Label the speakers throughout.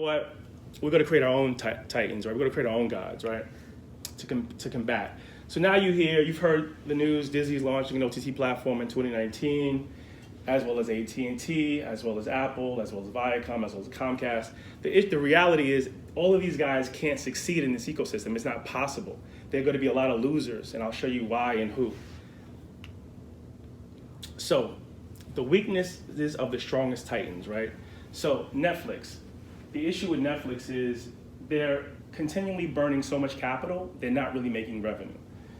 Speaker 1: what, we're going to create our own titans, right? We're going to create our own gods, right? To combat. So now you've heard the news, Disney's launching an OTT platform in 2019, as well as AT&T, as well as Apple, as well as Viacom, as well as Comcast. The reality is all of these guys can't succeed in this ecosystem. It's not possible. There are going to be a lot of losers, and I'll show you why and who. So the weaknesses of the strongest titans, right? So Netflix. The issue with Netflix is they're continually burning so much capital, they're not really making revenue.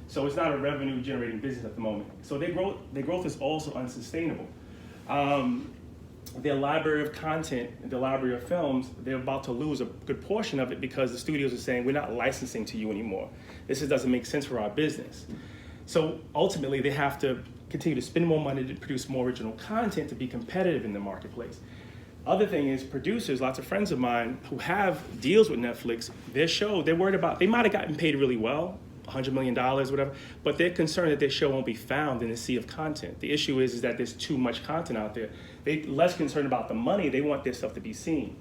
Speaker 1: So it's not a revenue generating business at the moment. So their growth is also unsustainable. Their library of content, their library of films, they're about to lose a good portion of it because the studios are saying, we're not licensing to you anymore. This doesn't make sense for our business. So ultimately, they have to continue to spend more money to produce more original content to be competitive in the marketplace. Other thing is producers, lots of friends of mine who have deals with Netflix, their show, they're worried about, they might have gotten paid really well, $100 million, whatever, but they're concerned that their show won't be found in the sea of content. The issue is that there's too much content out there. They're less concerned about the money, they want their stuff to be seen.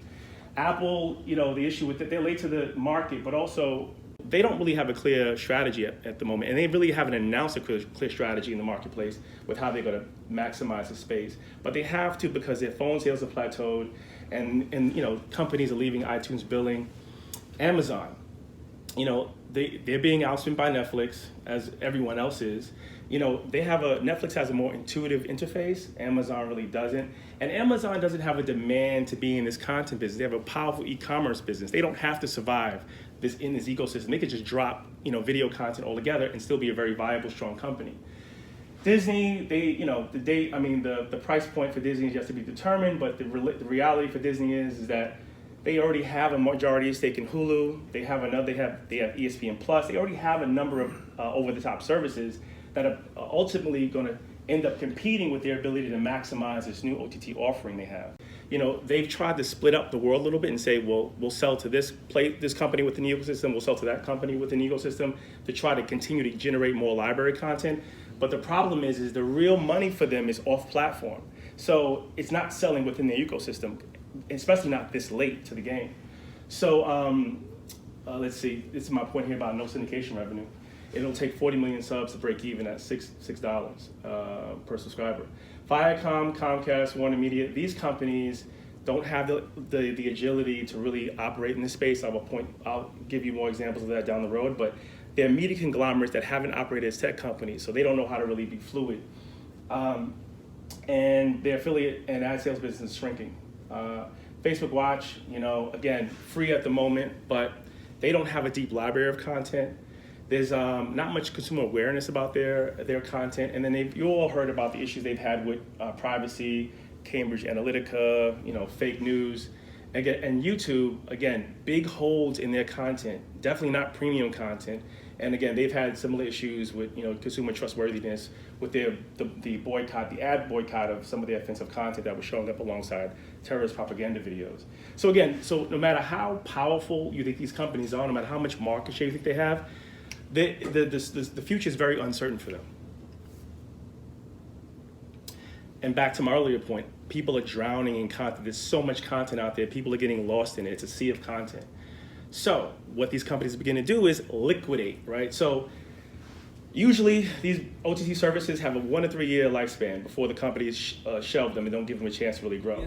Speaker 1: Apple, the issue with it, they're late to the market, but also they don't really have a clear strategy at the moment, and they really haven't announced a clear strategy in the marketplace with how they're going to maximize the space. But they have to because their phone sales have plateaued, and companies are leaving iTunes billing. Amazon, they're being outspent by Netflix, as everyone else is. Netflix has a more intuitive interface. Amazon really doesn't. And Amazon doesn't have a demand to be in this content business. They have a powerful e-commerce business. They don't have to survive in this ecosystem. They could just drop, video content altogether and still be a very viable, strong company. Disney, the price point for Disney is yet to be determined, but the reality for Disney is that they already have a majority stake in Hulu. They have ESPN Plus. They already have a number of over-the-top services that are ultimately going to end up competing with their ability to maximize this new OTT offering they have. They've tried to split up the world a little bit and say, well, we'll sell to this company within the ecosystem, we'll sell to that company within the ecosystem to try to continue to generate more library content. But the problem is the real money for them is off-platform. So it's not selling within their ecosystem, especially not this late to the game. So let's see, this is my point here about no syndication revenue. It'll take 40 million subs to break even at $6 per subscriber. Viacom, Comcast, Warner Media, these companies don't have the agility to really operate in this space. I'll give you more examples of that down the road, but they're media conglomerates that haven't operated as tech companies, so they don't know how to really be fluid. And their affiliate and ad sales business is shrinking. Facebook Watch, again, free at the moment, but they don't have a deep library of content. There's not much consumer awareness about their content, and then you all heard about the issues they've had with privacy, Cambridge Analytica, fake news. Again, and YouTube, again, big holes in their content, definitely not premium content. And again, they've had similar issues with consumer trustworthiness with the ad boycott of some of the offensive content that was showing up alongside terrorist propaganda videos. So again, no matter how powerful you think these companies are, no matter how much market share you think they have, the future is very uncertain for them. And back to my earlier point, people are drowning in content. There's so much content out there. People are getting lost in it. It's a sea of content. So what these companies begin to do is liquidate, right? So usually these OTT services have a 1 to 3 year lifespan before the companies shelve them and don't give them a chance to really grow.